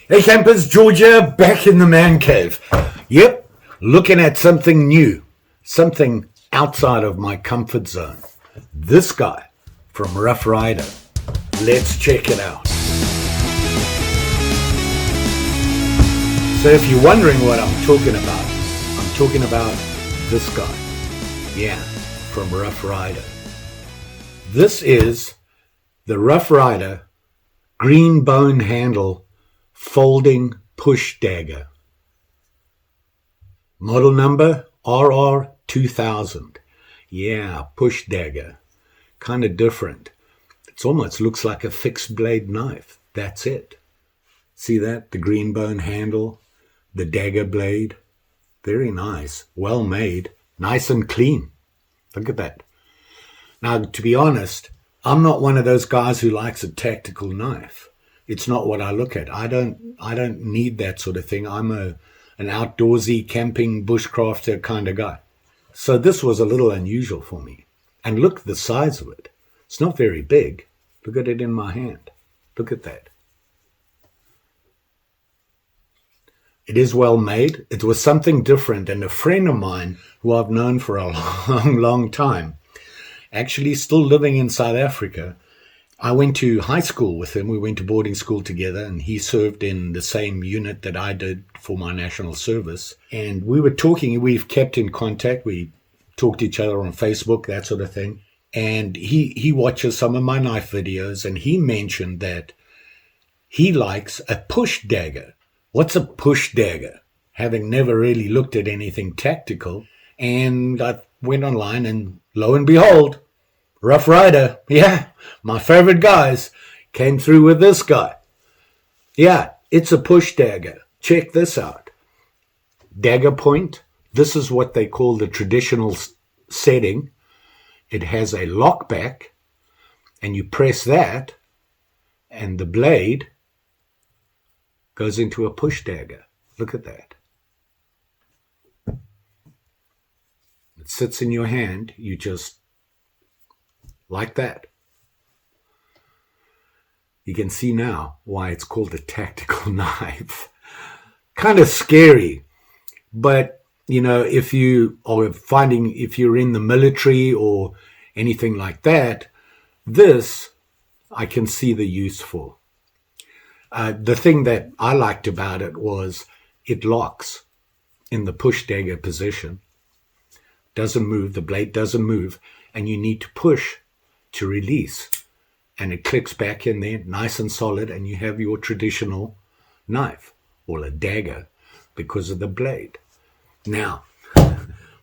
Hey campers, Georgia, back in the man cave. Yep, looking at something new, something outside of my comfort zone. This guy from Ryder. Let's check it out. So if you're wondering what I'm talking about this guy. Yeah, from Ryder. This is the Ryder green bone handle folding push dagger. Model number RR2000. Yeah, push dagger. Kind of different. It almost looks like a fixed blade knife. That's it. See that? The green bone handle, the dagger blade. Very nice. Well made. Nice and clean. Look at that. Now, to be honest, I'm not one of those guys who likes a tactical knife. It's not what I look at. I don't need that sort of thing. I'm an outdoorsy, camping, bushcrafter kind of guy. So this was a little unusual for me. And look at the size of it. It's not very big. Look at it in my hand. Look at that. It is well made. It was something different. And a friend of mine, who I've known for a long, long time, actually still living in South Africa, I went to high school with him. We went to boarding school together, and he served in the same unit that I did for my national service. And we were talking, we've kept in contact. We talked to each other on Facebook, that sort of thing. And he watches some of my knife videos, and he mentioned that he likes a push dagger. What's a push dagger? Having never really looked at anything tactical. And I went online, and lo and behold, Ryder, yeah, my favorite guys, came through with this guy. Yeah, it's a push dagger. Check this out. Dagger point. This is what they call the traditional setting. It has a lock back, and you press that, and the blade goes into a push dagger. Look at that. It sits in your hand. You just like that. You can see now why it's called a tactical knife. Kind of scary, but you know, if you are if you're in the military or anything like that, this I can see the use for. The thing that I liked about it was it locks in the push dagger position. Doesn't move, the blade doesn't move, and you need to push to release, and it clicks back in there nice and solid, and you have your traditional knife or a dagger because of the blade. Now,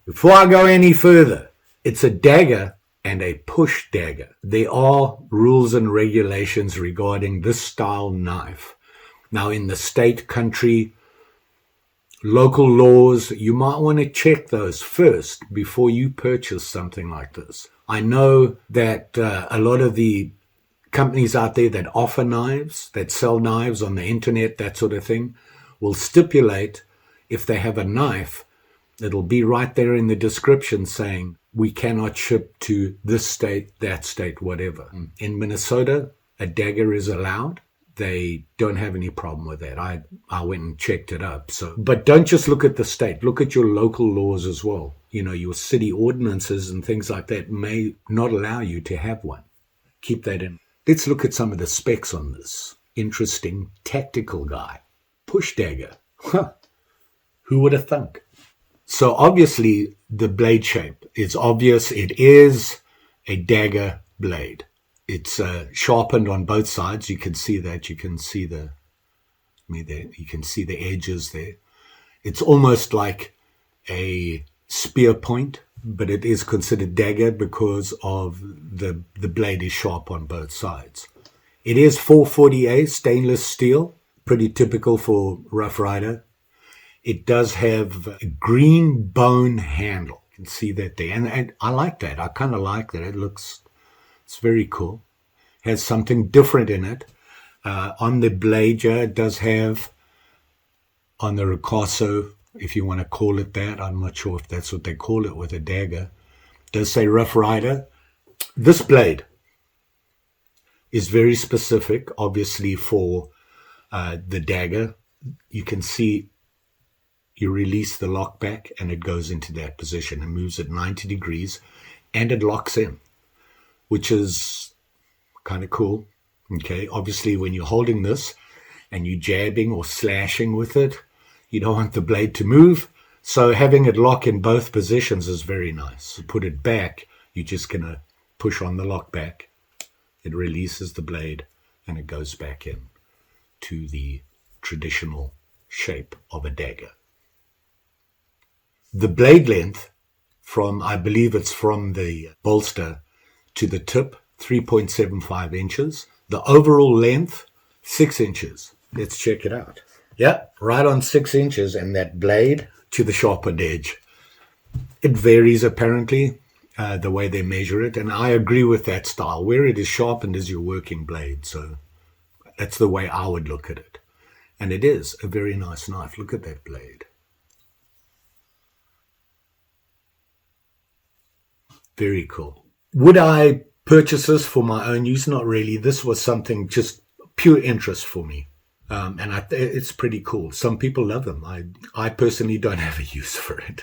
before I go any further, it's a dagger and a push dagger. There are rules and regulations regarding this style knife. Now, in the state, country, local laws, you might want to check those first before you purchase something like this. I know that a lot of the companies out there that offer knives, that sell knives on the internet, that sort of thing, will stipulate if they have a knife, it'll be right there in the description saying, we cannot ship to this state, that state, whatever. In Minnesota, a dagger is allowed. They don't have any problem with that. I went and checked it up. But don't just look at the state. Look at your local laws as well. You know, your city ordinances and things like that may not allow you to have one. Keep that in. Let's look at some of the specs on this interesting tactical guy. Push dagger. Huh. Who would have thunk? So obviously the blade shape is obvious. It is a dagger blade. It's sharpened on both sides. You can see that. You can see the edges there. It's almost like a spear point, but it is considered dagger because of the blade is sharp on both sides. It is 440A stainless steel, pretty typical for Ryder. It does have a green bone handle. You can see that there. And I like that. I kind of like that. It's very cool. Has something different in it. On the blade, it does have, on the ricasso, if you want to call it that, I'm not sure if that's what they call it with a dagger, it does say Ryder. This blade is very specific, obviously, for The dagger, you can see you release the lock back and it goes into that position and moves at 90 degrees and it locks in, which is kind of cool. Okay, obviously when you're holding this and you're jabbing or slashing with it, you don't want the blade to move. So having it lock in both positions is very nice. To put it back, you're just going to push on the lock back. It releases the blade and it goes back in to the traditional shape of a dagger. The blade length from, I believe it's from the bolster to the tip, 3.75 inches. The overall length, 6 inches. Let's check it out. Yeah, right on 6 inches, and that blade to the sharpened edge. It varies apparently, the way they measure it, and I agree with that style. Where it is sharpened is your working blade, so that's the way I would look at it. And it is a very nice knife. Look at that blade. Very cool. Would I purchase this for my own use? Not really. This was something just pure interest for me. And it's pretty cool. Some people love them. I personally don't have a use for it.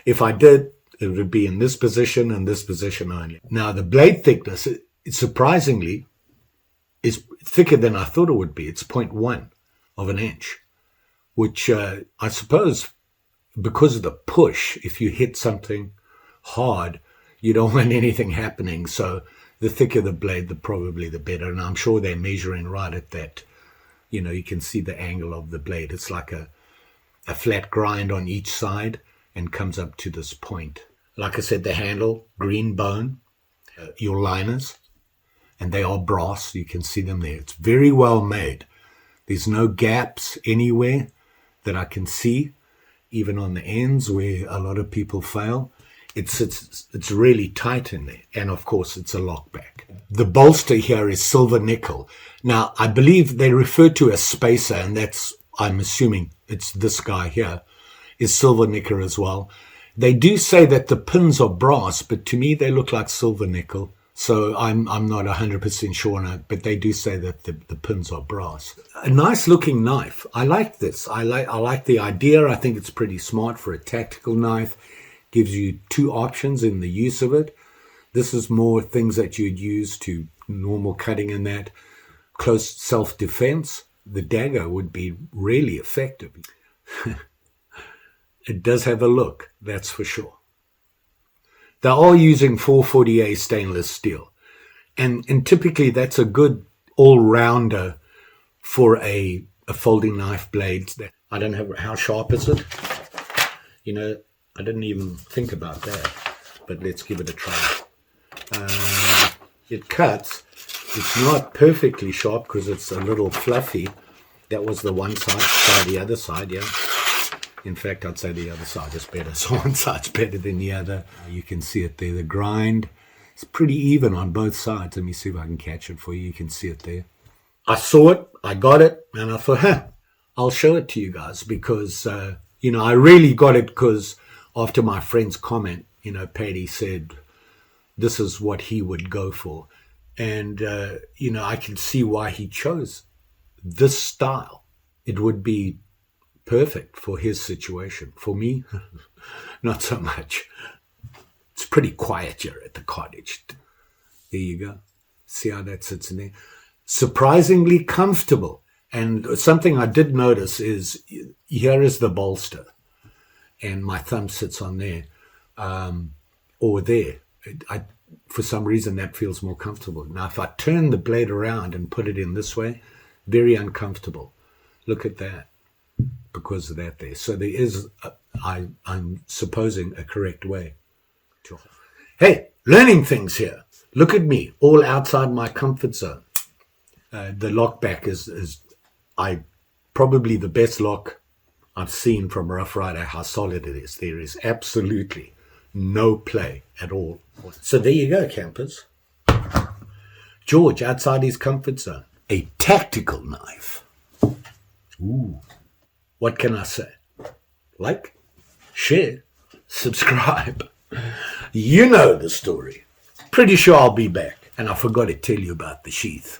If I did, it would be in this position and this position only. Now, the blade thickness, it surprisingly, is thicker than I thought it would be. It's 0.1 of an inch, which I suppose because of the push, if you hit something hard, you don't want anything happening. So the thicker the blade, probably the better. And I'm sure they're measuring right at that. You know, you can see the angle of the blade. It's like a flat grind on each side and comes up to this point. Like I said, the handle, green bone, your liners, and they are brass. You can see them there. It's very well made. There's no gaps anywhere that I can see, even on the ends where a lot of people fail. It's really tight in there. And of course, it's a lockback. The bolster here is silver nickel. Now, I believe they refer to a spacer, and that's, I'm assuming it's this guy here, is silver nickel as well. They do say that the pins are brass, but to me, they look like silver nickel. So I'm not 100% sure on it, but they do say that the pins are brass. A nice looking knife. I like this. I like the idea. I think it's pretty smart for a tactical knife. Gives you two options in the use of it. This is more things that you'd use to normal cutting and that. Close self-defense. The dagger would be really effective. It does have a look, that's for sure. They are using 440A stainless steel. And typically that's a good all-rounder for a folding knife blade. I don't know how sharp is it. You know, I didn't even think about that, but let's give it a try. It cuts. It's not perfectly sharp because it's a little fluffy. That was the one side. Try the other side, yeah. In fact, I'd say the other side is better. So one side's better than the other. You can see it there. The grind is pretty even on both sides. Let me see if I can catch it for you. You can see it there. I saw it. I got it. And I thought, I'll show it to you guys because, I really got it because after my friend's comment, Paddy said this is what he would go for. And, I can see why he chose this style. It would be perfect for his situation. For me, not so much. It's pretty quiet here at the cottage. There you go. See how that sits in there? Surprisingly comfortable. And something I did notice is here is the bolster. And my thumb sits on there. Or there. For some reason, that feels more comfortable. Now, if I turn the blade around and put it in this way, very uncomfortable. Look at that. Because of that there. So there is, I'm supposing, a correct way to. Hey, learning things here. Look at me, all outside my comfort zone. The lockback is probably the best lock I've seen from Rough Ryder, how solid it is. There is absolutely no play at all. So there you go, campers. George, outside his comfort zone. A tactical knife. Ooh. What can I say? Like, share, subscribe. You know the story. Pretty sure I'll be back. And I forgot to tell you about the sheath.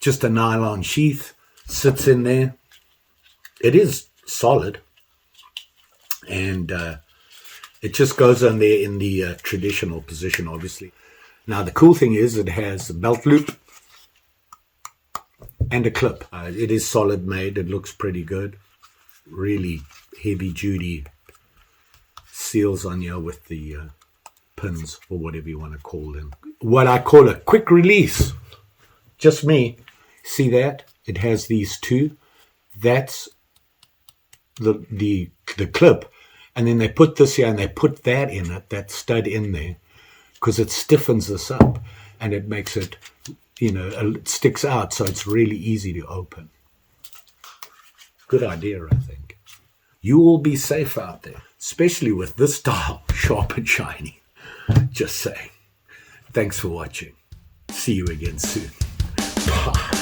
Just a nylon sheath, sits in there. It is solid, and it just goes on there in the traditional position, obviously. Now, the cool thing is it has a belt loop and a clip. It is solid made. It looks pretty good. Really heavy-duty seals on here with the pins, or whatever you want to call them. What I call a quick release. Just me. See that? It has these two. That's the clip. And then they put this here and they put that in it, that stud in there, because it stiffens this up and it makes it, it sticks out, so it's really easy to open. Good idea, I think. You will be safe out there, especially with this style, sharp and shiny. Just saying. Thanks for watching. See you again soon. Bye.